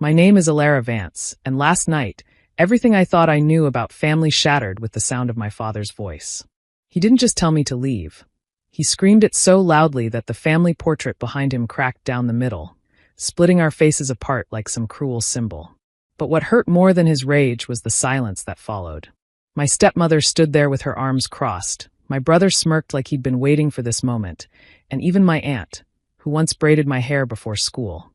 My name is Alara Vance, and last night, everything I thought I knew about family shattered with the sound of my father's voice. He didn't just tell me to leave. He screamed it so loudly that the family portrait behind him cracked down the middle, splitting our faces apart like some cruel symbol. But what hurt more than his rage was the silence that followed. My stepmother stood there with her arms crossed. My brother smirked like he'd been waiting for this moment, and even my aunt, who once braided my hair before school,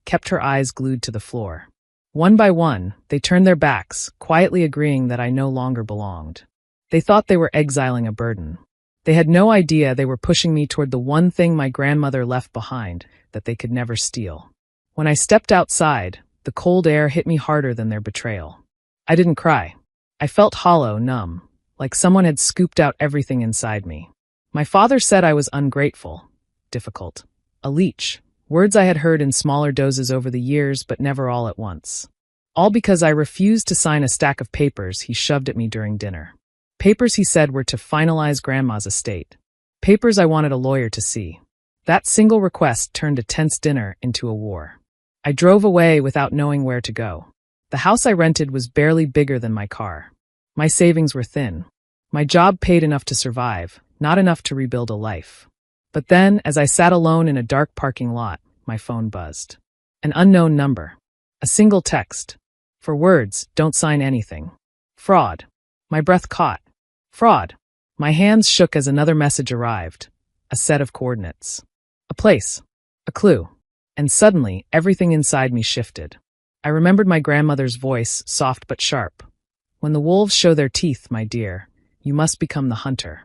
kept her eyes glued to the floor. One by one, they turned their backs, quietly agreeing that I no longer belonged. They thought they were exiling a burden. They had no idea they were pushing me toward the one thing my grandmother left behind that they could never steal. When I stepped outside, the cold air hit me harder than their betrayal. I didn't cry. I felt hollow, numb, like someone had scooped out everything inside me. My father said I was ungrateful, difficult, a leech, words I had heard in smaller doses over the years but never all at once. All because I refused to sign a stack of papers he shoved at me during dinner. Papers he said were to finalize Grandma's estate. Papers I wanted a lawyer to see. That single request turned a tense dinner into a war. I drove away without knowing where to go. The house I rented was barely bigger than my car. My savings were thin. My job paid enough to survive, not enough to rebuild a life. But then, as I sat alone in a dark parking lot, my phone buzzed. An unknown number. A single text. For words, don't sign anything. Fraud. My breath caught. Fraud. My hands shook as another message arrived. A set of coordinates. A place. A clue. And suddenly, everything inside me shifted. I remembered my grandmother's voice, soft but sharp. When the wolves show their teeth, my dear, you must become the hunter.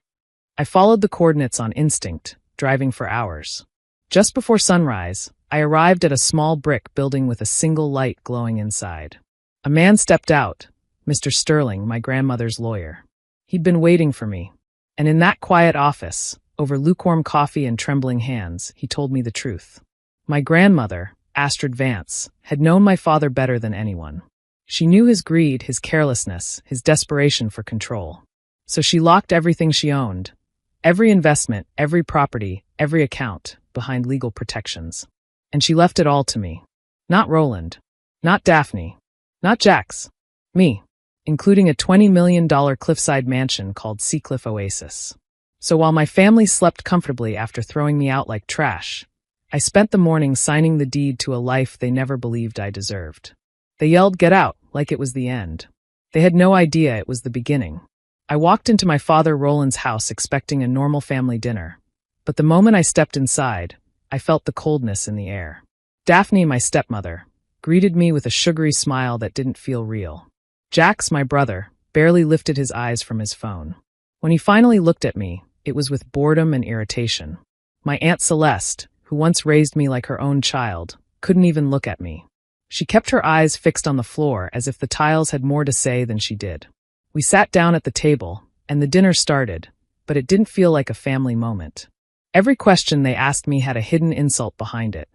I followed the coordinates on instinct, driving for hours. Just before sunrise, I arrived at a small brick building with a single light glowing inside. A man stepped out, Mr. Sterling, my grandmother's lawyer. He'd been waiting for me, and in that quiet office, over lukewarm coffee and trembling hands, he told me the truth. My grandmother, Astrid Vance, had known my father better than anyone. She knew his greed, his carelessness, his desperation for control. So she locked everything she owned, every investment, every property, every account, behind legal protections. And she left it all to me. Not Roland. Not Daphne. Not Jax. Me. Including a $20 million cliffside mansion called Seacliff Oasis. So while my family slept comfortably after throwing me out like trash, I spent the morning signing the deed to a life they never believed I deserved. They yelled, "Get out," like it was the end. They had no idea it was the beginning. I walked into my father Roland's house expecting a normal family dinner. But the moment I stepped inside, I felt the coldness in the air. Daphne, my stepmother, greeted me with a sugary smile that didn't feel real. Jax, my brother, barely lifted his eyes from his phone. When he finally looked at me, it was with boredom and irritation. My Aunt Celeste, who once raised me like her own child, couldn't even look at me. She kept her eyes fixed on the floor as if the tiles had more to say than she did. We sat down at the table, and the dinner started, but it didn't feel like a family moment. Every question they asked me had a hidden insult behind it.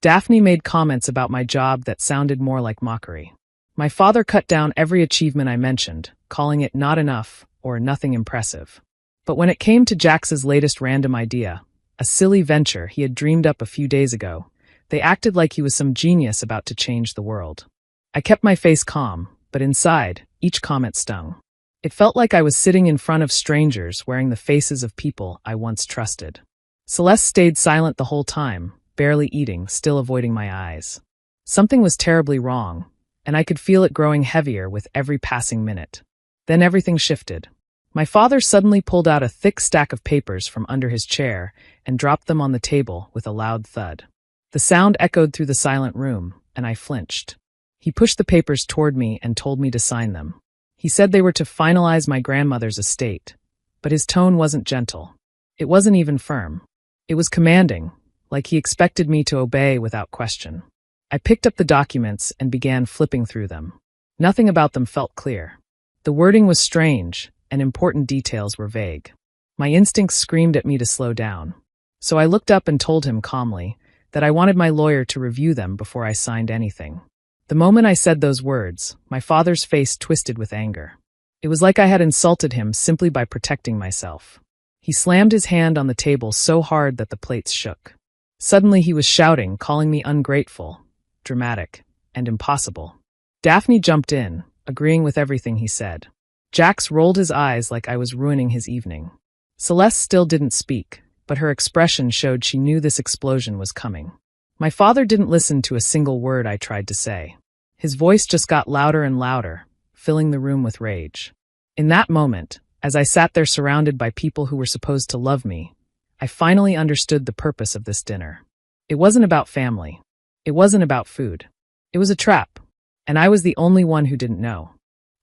Daphne made comments about my job that sounded more like mockery. My father cut down every achievement I mentioned, calling it not enough or nothing impressive. But when it came to Jax's latest random idea, a silly venture he had dreamed up a few days ago, they acted like he was some genius about to change the world. I kept my face calm, but inside, each comment stung. It felt like I was sitting in front of strangers wearing the faces of people I once trusted. Celeste stayed silent the whole time, barely eating, still avoiding my eyes. Something was terribly wrong, and I could feel it growing heavier with every passing minute. Then everything shifted. My father suddenly pulled out a thick stack of papers from under his chair and dropped them on the table with a loud thud. The sound echoed through the silent room, and I flinched. He pushed the papers toward me and told me to sign them. He said they were to finalize my grandmother's estate, but his tone wasn't gentle. It wasn't even firm. It was commanding, like he expected me to obey without question. I picked up the documents and began flipping through them. Nothing about them felt clear. The wording was strange, and important details were vague. My instincts screamed at me to slow down. So I looked up and told him calmly that I wanted my lawyer to review them before I signed anything. The moment I said those words, my father's face twisted with anger. It was like I had insulted him simply by protecting myself. He slammed his hand on the table so hard that the plates shook. Suddenly he was shouting, calling me ungrateful, dramatic, and impossible. Daphne jumped in, agreeing with everything he said. Jax rolled his eyes like I was ruining his evening. Celeste still didn't speak, but her expression showed she knew this explosion was coming. My father didn't listen to a single word I tried to say. His voice just got louder and louder, filling the room with rage. In that moment, as I sat there surrounded by people who were supposed to love me, I finally understood the purpose of this dinner. It wasn't about family. It wasn't about food. It was a trap, and I was the only one who didn't know.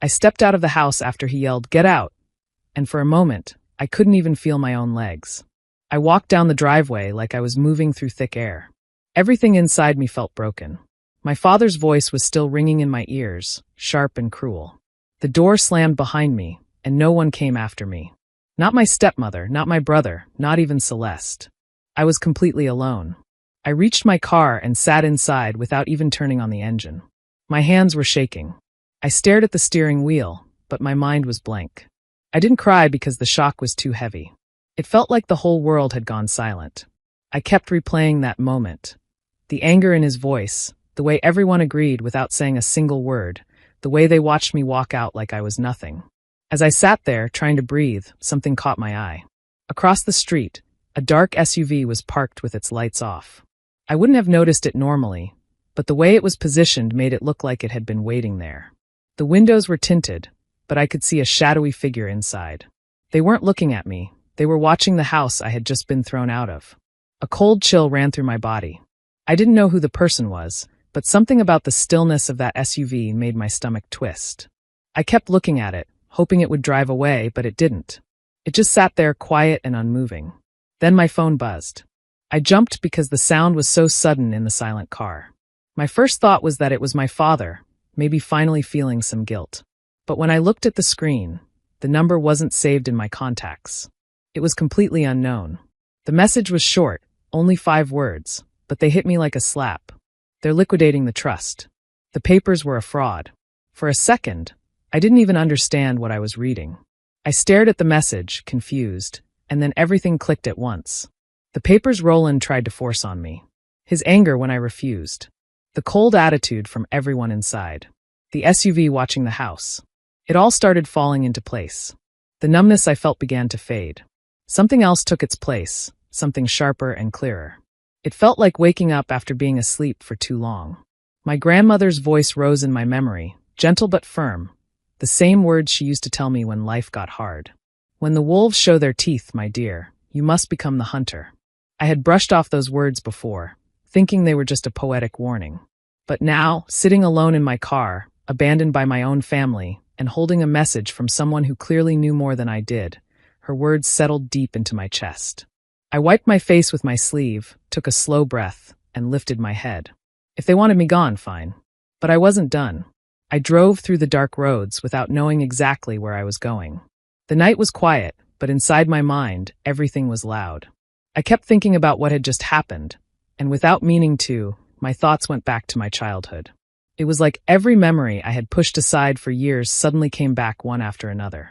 I stepped out of the house after he yelled, "Get out!" And for a moment, I couldn't even feel my own legs. I walked down the driveway like I was moving through thick air. Everything inside me felt broken. My father's voice was still ringing in my ears, sharp and cruel. The door slammed behind me, and no one came after me. Not my stepmother, not my brother, not even Celeste. I was completely alone. I reached my car and sat inside without even turning on the engine. My hands were shaking. I stared at the steering wheel, but my mind was blank. I didn't cry because the shock was too heavy. It felt like the whole world had gone silent. I kept replaying that moment. The anger in his voice, the way everyone agreed without saying a single word, the way they watched me walk out like I was nothing. As I sat there, trying to breathe, something caught my eye. Across the street, a dark SUV was parked with its lights off. I wouldn't have noticed it normally, but the way it was positioned made it look like it had been waiting there. The windows were tinted, but I could see a shadowy figure inside. They weren't looking at me, they were watching the house I had just been thrown out of. A cold chill ran through my body. I didn't know who the person was, but something about the stillness of that SUV made my stomach twist. I kept looking at it, hoping it would drive away, but it didn't. It just sat there quiet and unmoving. Then my phone buzzed. I jumped because the sound was so sudden in the silent car. My first thought was that it was my father, maybe finally feeling some guilt. But when I looked at the screen, the number wasn't saved in my contacts. It was completely unknown. The message was short, only 5 words, but they hit me like a slap. They're liquidating the trust. The papers were a fraud. For a second, I didn't even understand what I was reading. I stared at the message, confused, and then everything clicked at once. The papers Roland tried to force on me. His anger when I refused. The cold attitude from everyone inside. The SUV watching the house. It all started falling into place. The numbness I felt began to fade. Something else took its place, something sharper and clearer. It felt like waking up after being asleep for too long. My grandmother's voice rose in my memory, gentle but firm, the same words she used to tell me when life got hard. When the wolves show their teeth, my dear, you must become the hunter. I had brushed off those words before, thinking they were just a poetic warning. But now, sitting alone in my car, abandoned by my own family, and holding a message from someone who clearly knew more than I did, her words settled deep into my chest. I wiped my face with my sleeve, took a slow breath, and lifted my head. If they wanted me gone, fine. But I wasn't done. I drove through the dark roads without knowing exactly where I was going. The night was quiet, but inside my mind, everything was loud. I kept thinking about what had just happened, and without meaning to, my thoughts went back to my childhood. It was like every memory I had pushed aside for years suddenly came back one after another.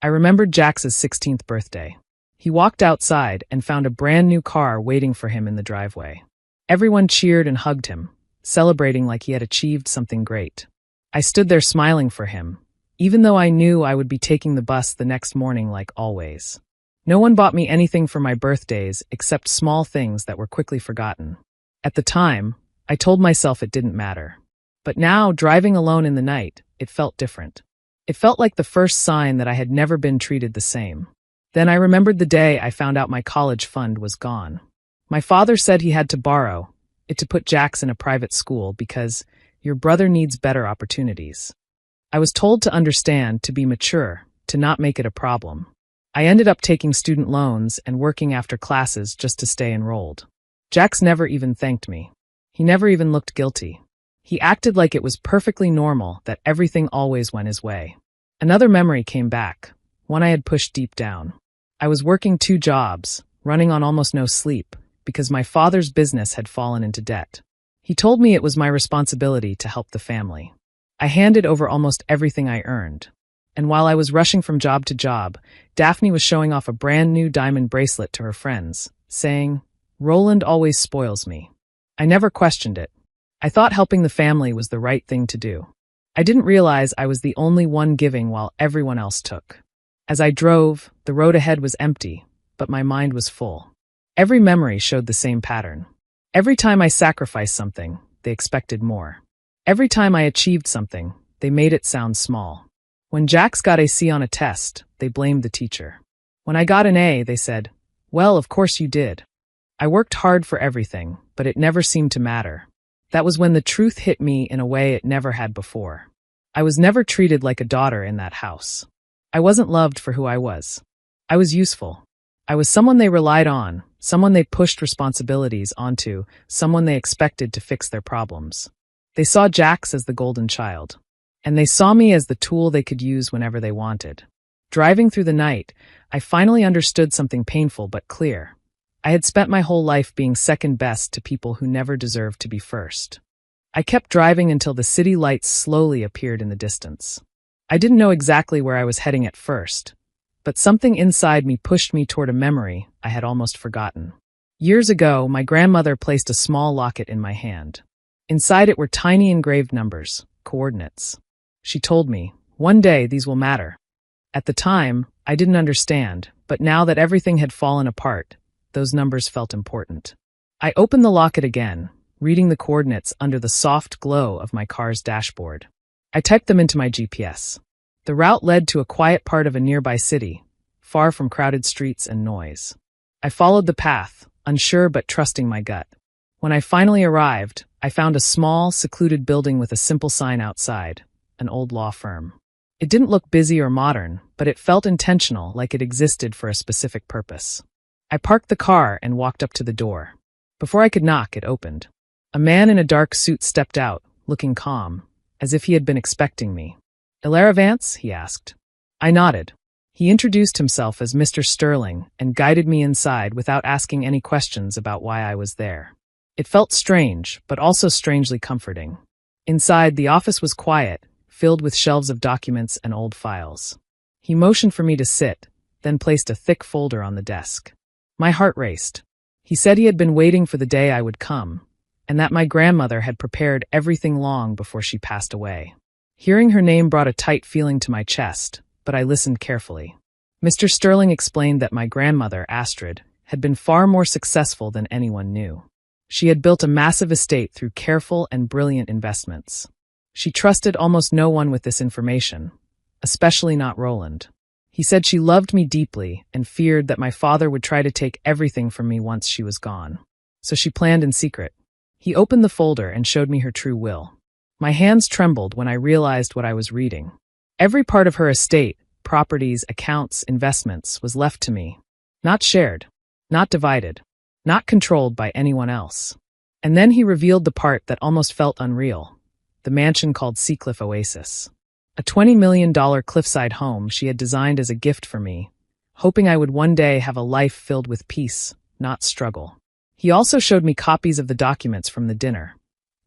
I remembered Jax's 16th birthday. He walked outside and found a brand new car waiting for him in the driveway. Everyone cheered and hugged him, celebrating like he had achieved something great. I stood there smiling for him, even though I knew I would be taking the bus the next morning like always. No one bought me anything for my birthdays except small things that were quickly forgotten. At the time, I told myself it didn't matter. But now, driving alone in the night, it felt different. It felt like the first sign that I had never been treated the same. Then I remembered the day I found out my college fund was gone. My father said he had to borrow it to put Jax in a private school because your brother needs better opportunities. I was told to understand, to be mature, to not make it a problem. I ended up taking student loans and working after classes just to stay enrolled. Jax never even thanked me. He never even looked guilty. He acted like it was perfectly normal that everything always went his way. Another memory came back, one I had pushed deep down. I was working 2 jobs, running on almost no sleep, because my father's business had fallen into debt. He told me it was my responsibility to help the family. I handed over almost everything I earned. And while I was rushing from job to job, Daphne was showing off a brand new diamond bracelet to her friends, saying, "Roland always spoils me." I never questioned it. I thought helping the family was the right thing to do. I didn't realize I was the only one giving while everyone else took. As I drove, the road ahead was empty, but my mind was full. Every memory showed the same pattern. Every time I sacrificed something, they expected more. Every time I achieved something, they made it sound small. When Jax got a C on a test, they blamed the teacher. When I got an A, they said, "Well, of course you did." I worked hard for everything, but it never seemed to matter. That was when the truth hit me in a way it never had before. I was never treated like a daughter in that house. I wasn't loved for who I was. I was useful. I was someone they relied on, someone they pushed responsibilities onto, someone they expected to fix their problems. They saw Jax as the golden child. And they saw me as the tool they could use whenever they wanted. Driving through the night, I finally understood something painful but clear. I had spent my whole life being second best to people who never deserved to be first. I kept driving until the city lights slowly appeared in the distance. I didn't know exactly where I was heading at first, but something inside me pushed me toward a memory I had almost forgotten. Years ago, my grandmother placed a small locket in my hand. Inside it were tiny engraved numbers, coordinates. She told me, "One day these will matter." At the time, I didn't understand, but now that everything had fallen apart, those numbers felt important. I opened the locket again, reading the coordinates under the soft glow of my car's dashboard. I typed them into my GPS. The route led to a quiet part of a nearby city, far from crowded streets and noise. I followed the path, unsure but trusting my gut. When I finally arrived, I found a small, secluded building with a simple sign outside, an old law firm. It didn't look busy or modern, but it felt intentional, like it existed for a specific purpose. I parked the car and walked up to the door. Before I could knock, it opened. A man in a dark suit stepped out, looking calm, as if he had been expecting me. "Ilara Vance?" he asked. I nodded. He introduced himself as Mr. Sterling and guided me inside without asking any questions about why I was there. It felt strange, but also strangely comforting. Inside, the office was quiet, filled with shelves of documents and old files. He motioned for me to sit, then placed a thick folder on the desk. My heart raced. He said he had been waiting for the day I would come, and that my grandmother had prepared everything long before she passed away. Hearing her name brought a tight feeling to my chest, but I listened carefully. Mr. Sterling explained that my grandmother, Astrid, had been far more successful than anyone knew. She had built a massive estate through careful and brilliant investments. She trusted almost no one with this information, especially not Roland. He said she loved me deeply and feared that my father would try to take everything from me once she was gone. So she planned in secret. He opened the folder and showed me her true will. My hands trembled when I realized what I was reading. Every part of her estate, properties, accounts, investments, was left to me. Not shared, not divided, not controlled by anyone else. And then he revealed the part that almost felt unreal, the mansion called Seacliff Oasis. A $20 million cliffside home she had designed as a gift for me, hoping I would one day have a life filled with peace, not struggle. He also showed me copies of the documents from the dinner.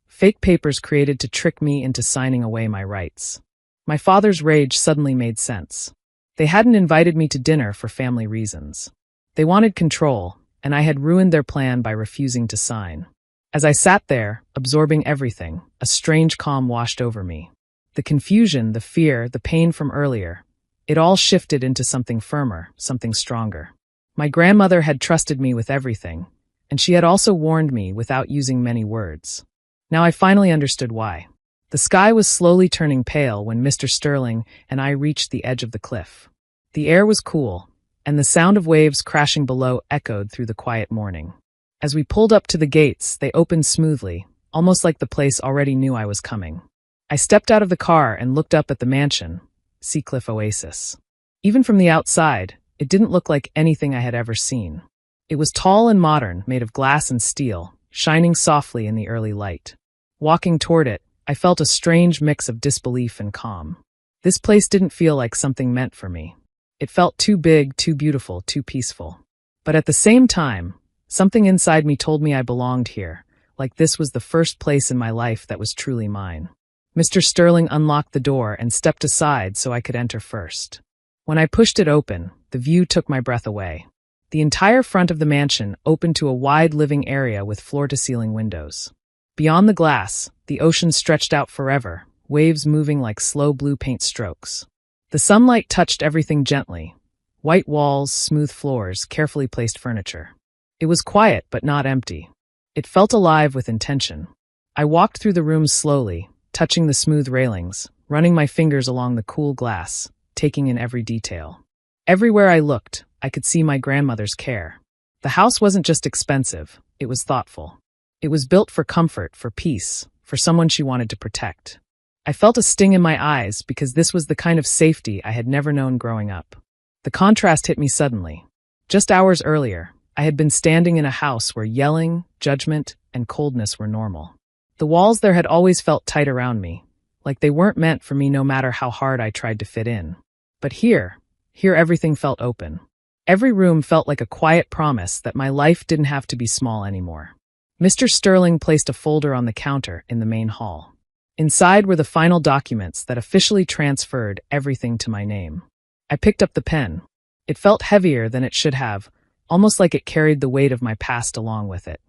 Fake papers created to trick me into signing away my rights. My father's rage suddenly made sense. They hadn't invited me to dinner for family reasons. They wanted control, and I had ruined their plan by refusing to sign. As I sat there, absorbing everything, a strange calm washed over me. The confusion, the fear, the pain from earlier, it all shifted into something firmer, something stronger. My grandmother had trusted me with everything, and she had also warned me without using many words. Now I finally understood why. The sky was slowly turning pale when Mr. Sterling and I reached the edge of the cliff. The air was cool, and the sound of waves crashing below echoed through the quiet morning. As we pulled up to the gates, they opened smoothly, almost like the place already knew I was coming. I stepped out of the car and looked up at the mansion, Seacliff Oasis. Even from the outside, it didn't look like anything I had ever seen. It was tall and modern, made of glass and steel, shining softly in the early light. Walking toward it, I felt a strange mix of disbelief and calm. This place didn't feel like something meant for me. It felt too big, too beautiful, too peaceful. But at the same time, something inside me told me I belonged here, like this was the first place in my life that was truly mine. Mr. Sterling unlocked the door and stepped aside so I could enter first. When I pushed it open, the view took my breath away. The entire front of the mansion opened to a wide living area with floor-to-ceiling windows. Beyond the glass, the ocean stretched out forever, waves moving like slow blue paint strokes. The sunlight touched everything gently. White walls, smooth floors, carefully placed furniture. It was quiet but not empty. It felt alive with intention. I walked through the rooms slowly, touching the smooth railings, running my fingers along the cool glass, taking in every detail. Everywhere I looked, I could see my grandmother's care. The house wasn't just expensive, it was thoughtful. It was built for comfort, for peace, for someone she wanted to protect. I felt a sting in my eyes because this was the kind of safety I had never known growing up. The contrast hit me suddenly. Just hours earlier, I had been standing in a house where yelling, judgment, and coldness were normal. The walls there had always felt tight around me, like they weren't meant for me no matter how hard I tried to fit in. But here everything felt open. Every room felt like a quiet promise that my life didn't have to be small anymore. Mr. Sterling placed a folder on the counter in the main hall. Inside were the final documents that officially transferred everything to my name. I picked up the pen. It felt heavier than it should have, almost like it carried the weight of my past along with it.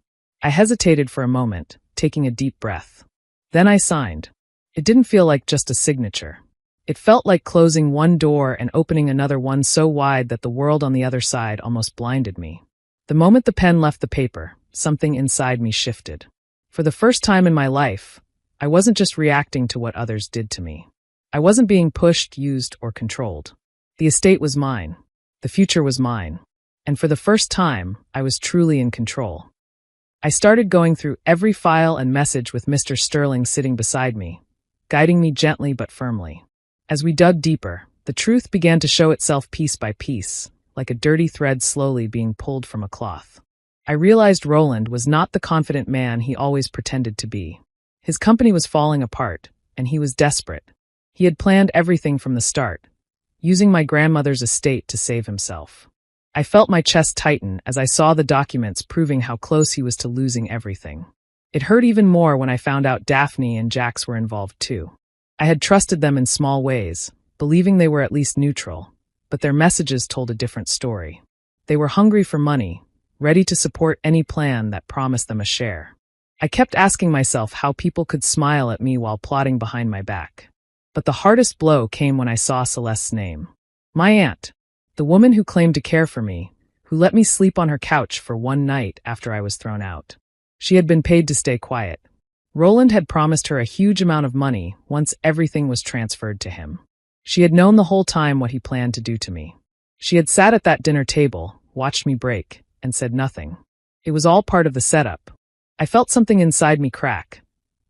I hesitated for a moment, taking a deep breath. Then I signed. It didn't feel like just a signature. It felt like closing one door and opening another one so wide that the world on the other side almost blinded me. The moment the pen left the paper, something inside me shifted. For the first time in my life, I wasn't just reacting to what others did to me. I wasn't being pushed, used, or controlled. The estate was mine. The future was mine. And for the first time, I was truly in control. I started going through every file and message with Mr. Sterling sitting beside me, guiding me gently but firmly. As we dug deeper, the truth began to show itself piece by piece, like a dirty thread slowly being pulled from a cloth. I realized Roland was not the confident man he always pretended to be. His company was falling apart, and he was desperate. He had planned everything from the start, using my grandmother's estate to save himself. I felt my chest tighten as I saw the documents proving how close he was to losing everything. It hurt even more when I found out Daphne and Jax were involved too. I had trusted them in small ways, believing they were at least neutral, but their messages told a different story. They were hungry for money, ready to support any plan that promised them a share. I kept asking myself how people could smile at me while plotting behind my back. But the hardest blow came when I saw Celeste's name. My aunt, the woman who claimed to care for me, who let me sleep on her couch for one night after I was thrown out. She had been paid to stay quiet. Roland had promised her a huge amount of money once everything was transferred to him. She had known the whole time what he planned to do to me. She had sat at that dinner table, watched me break, and said nothing. It was all part of the setup. I felt something inside me crack.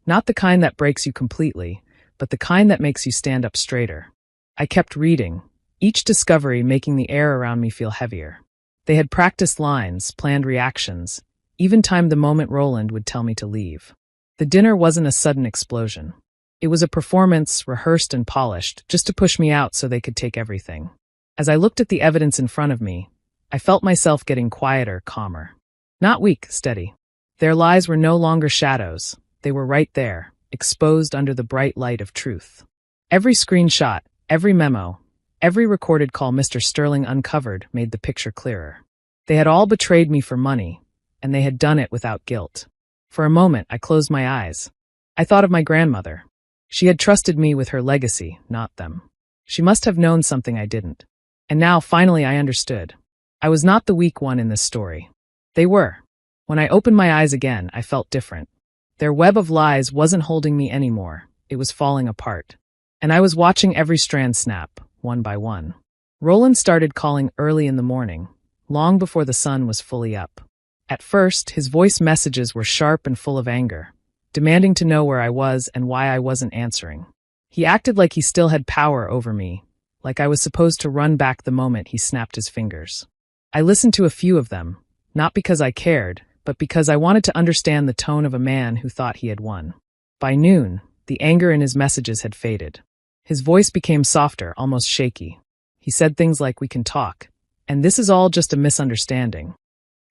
Not the kind that breaks you completely, but the kind that makes you stand up straighter. I kept reading, each discovery making the air around me feel heavier. They had practiced lines, planned reactions, even timed the moment Roland would tell me to leave. The dinner wasn't a sudden explosion. It was a performance, rehearsed and polished, just to push me out so they could take everything. As I looked at the evidence in front of me, I felt myself getting quieter, calmer. Not weak, steady. Their lies were no longer shadows. They were right there, exposed under the bright light of truth. Every screenshot, every memo, every recorded call Mr. Sterling uncovered made the picture clearer. They had all betrayed me for money, and they had done it without guilt. For a moment, I closed my eyes. I thought of my grandmother. She had trusted me with her legacy, not them. She must have known something I didn't. And now, finally, I understood. I was not the weak one in this story. They were. When I opened my eyes again, I felt different. Their web of lies wasn't holding me anymore. It was falling apart. And I was watching every strand snap, one by one. Roland started calling early in the morning, long before the sun was fully up. At first, his voice messages were sharp and full of anger, demanding to know where I was and why I wasn't answering. He acted like he still had power over me, like I was supposed to run back the moment he snapped his fingers. I listened to a few of them, not because I cared, but because I wanted to understand the tone of a man who thought he had won. By noon, the anger in his messages had faded. His voice became softer, almost shaky. He said things like, "We can talk, and this is all just a misunderstanding."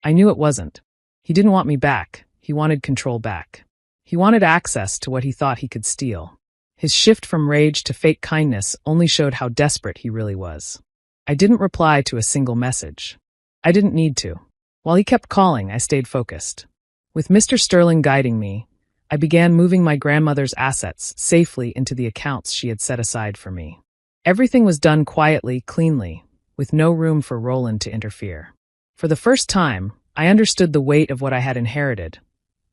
I knew it wasn't. He didn't want me back. He wanted control back. He wanted access to what he thought he could steal. His shift from rage to fake kindness only showed how desperate he really was. I didn't reply to a single message. I didn't need to. While he kept calling, I stayed focused. With Mr. Sterling guiding me, I began moving my grandmother's assets safely into the accounts she had set aside for me. Everything was done quietly, cleanly, with no room for Roland to interfere. For the first time, I understood the weight of what I had inherited.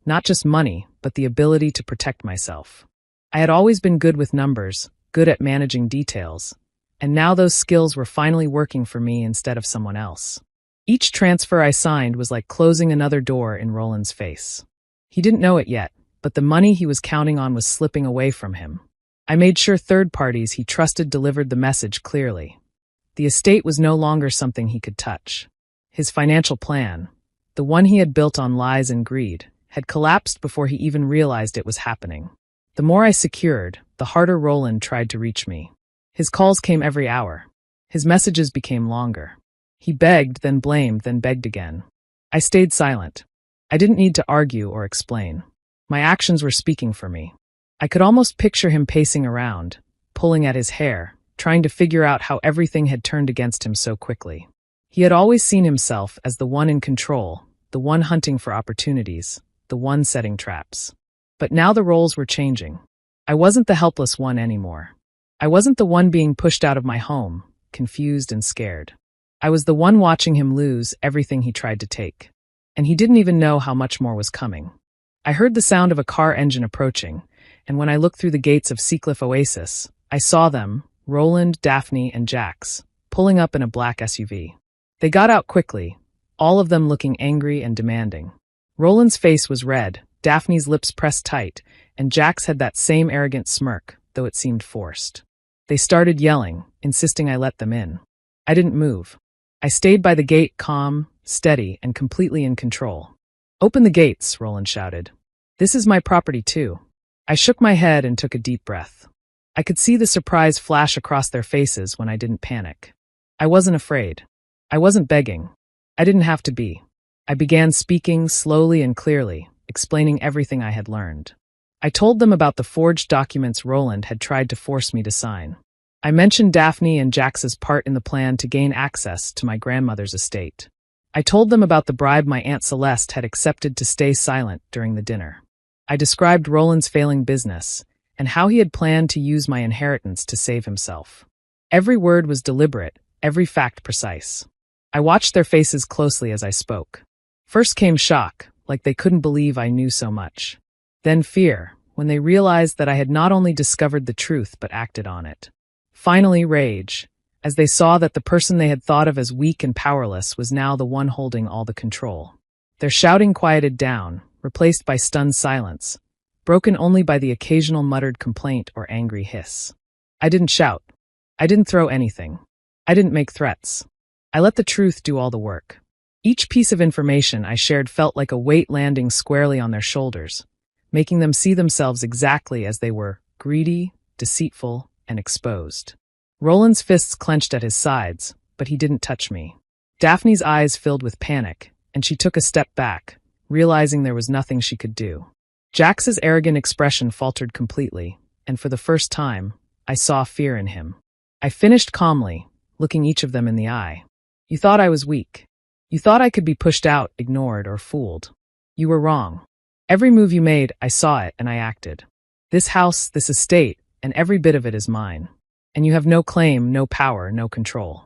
Not just money, but the ability to protect myself. I had always been good with numbers, good at managing details, and now those skills were finally working for me instead of someone else. Each transfer I signed was like closing another door in Roland's face. He didn't know it yet, but the money he was counting on was slipping away from him. I made sure third parties he trusted delivered the message clearly. The estate was no longer something he could touch. His financial plan, the one he had built on lies and greed, had collapsed before he even realized it was happening. The more I secured, the harder Roland tried to reach me. His calls came every hour. His messages became longer. He begged, then blamed, then begged again. I stayed silent. I didn't need to argue or explain. My actions were speaking for me. I could almost picture him pacing around, pulling at his hair, trying to figure out how everything had turned against him so quickly. He had always seen himself as the one in control, the one hunting for opportunities, the one setting traps. But now the roles were changing. I wasn't the helpless one anymore. I wasn't the one being pushed out of my home, confused and scared. I was the one watching him lose everything he tried to take. And he didn't even know how much more was coming. I heard the sound of a car engine approaching, and when I looked through the gates of Seacliff Oasis, I saw them, Roland, Daphne, and Jax, pulling up in a black SUV. They got out quickly, all of them looking angry and demanding. Roland's face was red, Daphne's lips pressed tight, and Jax had that same arrogant smirk, though it seemed forced. They started yelling, insisting I let them in. I didn't move. I stayed by the gate, calm, steady, and completely in control. "Open the gates," Roland shouted. "This is my property too." I shook my head and took a deep breath. I could see the surprise flash across their faces when I didn't panic. I wasn't afraid. I wasn't begging. I didn't have to be. I began speaking slowly and clearly, explaining everything I had learned. I told them about the forged documents Roland had tried to force me to sign. I mentioned Daphne and Jax's part in the plan to gain access to my grandmother's estate. I told them about the bribe my Aunt Celeste had accepted to stay silent during the dinner. I described Roland's failing business and how he had planned to use my inheritance to save himself. Every word was deliberate, every fact precise. I watched their faces closely as I spoke. First came shock, like they couldn't believe I knew so much. Then fear, when they realized that I had not only discovered the truth but acted on it. Finally, rage, as they saw that the person they had thought of as weak and powerless was now the one holding all the control. Their shouting quieted down, replaced by stunned silence, broken only by the occasional muttered complaint or angry hiss. I didn't shout. I didn't throw anything. I didn't make threats. I let the truth do all the work. Each piece of information I shared felt like a weight landing squarely on their shoulders, making them see themselves exactly as they were: greedy, deceitful, and exposed. Roland's fists clenched at his sides, but he didn't touch me. Daphne's eyes filled with panic, and she took a step back, realizing there was nothing she could do. Jax's arrogant expression faltered completely, and for the first time, I saw fear in him. I finished calmly, looking each of them in the eye. "You thought I was weak. You thought I could be pushed out, ignored, or fooled. You were wrong. Every move you made, I saw it and I acted. This house, this estate, and every bit of it is mine. And you have no claim, no power, no control."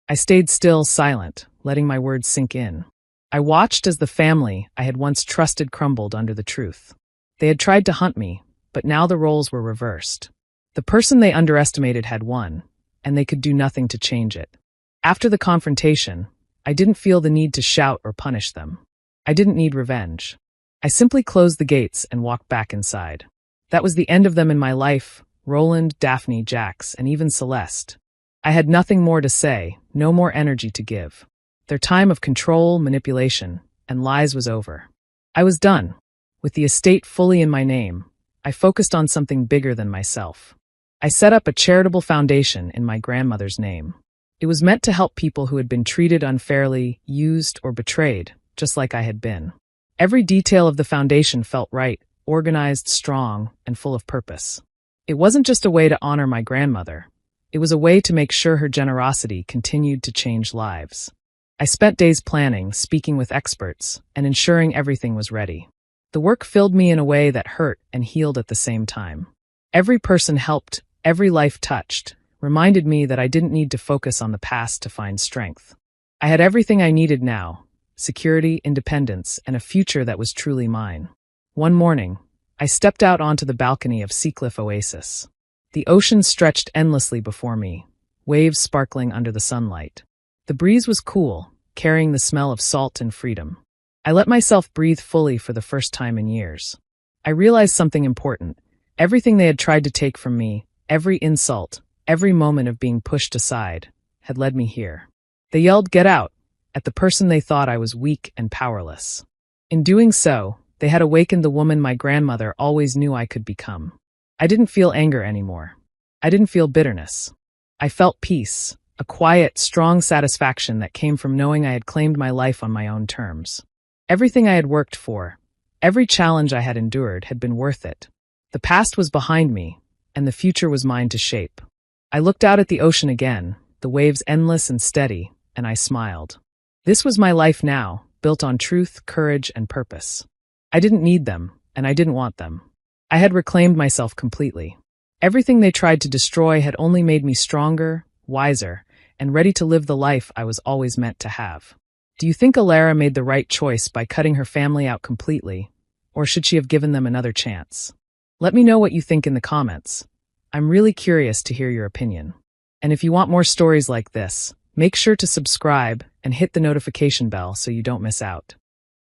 I stayed still, silent, letting my words sink in. I watched as the family I had once trusted crumbled under the truth. They had tried to hunt me, but now the roles were reversed. The person they underestimated had won, and they could do nothing to change it. After the confrontation, I didn't feel the need to shout or punish them. I didn't need revenge. I simply closed the gates and walked back inside. That was the end of them in my life: Roland, Daphne, Jax, and even Celeste. I had nothing more to say, no more energy to give. Their time of control, manipulation, and lies was over. I was done. With the estate fully in my name, I focused on something bigger than myself. I set up a charitable foundation in my grandmother's name. It was meant to help people who had been treated unfairly, used, or betrayed, just like I had been. Every detail of the foundation felt right, organized, strong, and full of purpose. It wasn't just a way to honor my grandmother. It was a way to make sure her generosity continued to change lives. I spent days planning, speaking with experts, and ensuring everything was ready. The work filled me in a way that hurt and healed at the same time. Every person helped, every life touched, reminded me that I didn't need to focus on the past to find strength. I had everything I needed now: security, independence, and a future that was truly mine. One morning, I stepped out onto the balcony of Seacliff Oasis. The ocean stretched endlessly before me, waves sparkling under the sunlight. The breeze was cool, carrying the smell of salt and freedom. I let myself breathe fully for the first time in years. I realized something important. Everything they had tried to take from me, every insult, every moment of being pushed aside, had led me here. They yelled, "Get out!" at the person they thought I was weak and powerless. In doing so, they had awakened the woman my grandmother always knew I could become. I didn't feel anger anymore. I didn't feel bitterness. I felt peace, a quiet, strong satisfaction that came from knowing I had claimed my life on my own terms. Everything I had worked for, every challenge I had endured, had been worth it. The past was behind me, and the future was mine to shape. I looked out at the ocean again, the waves endless and steady, and I smiled. This was my life now, built on truth, courage, and purpose. I didn't need them, and I didn't want them. I had reclaimed myself completely. Everything they tried to destroy had only made me stronger, wiser, and ready to live the life I was always meant to have. Do you think Alara made the right choice by cutting her family out completely, or should she have given them another chance? Let me know what you think in the comments. I'm really curious to hear your opinion. And if you want more stories like this, make sure to subscribe and hit the notification bell so you don't miss out.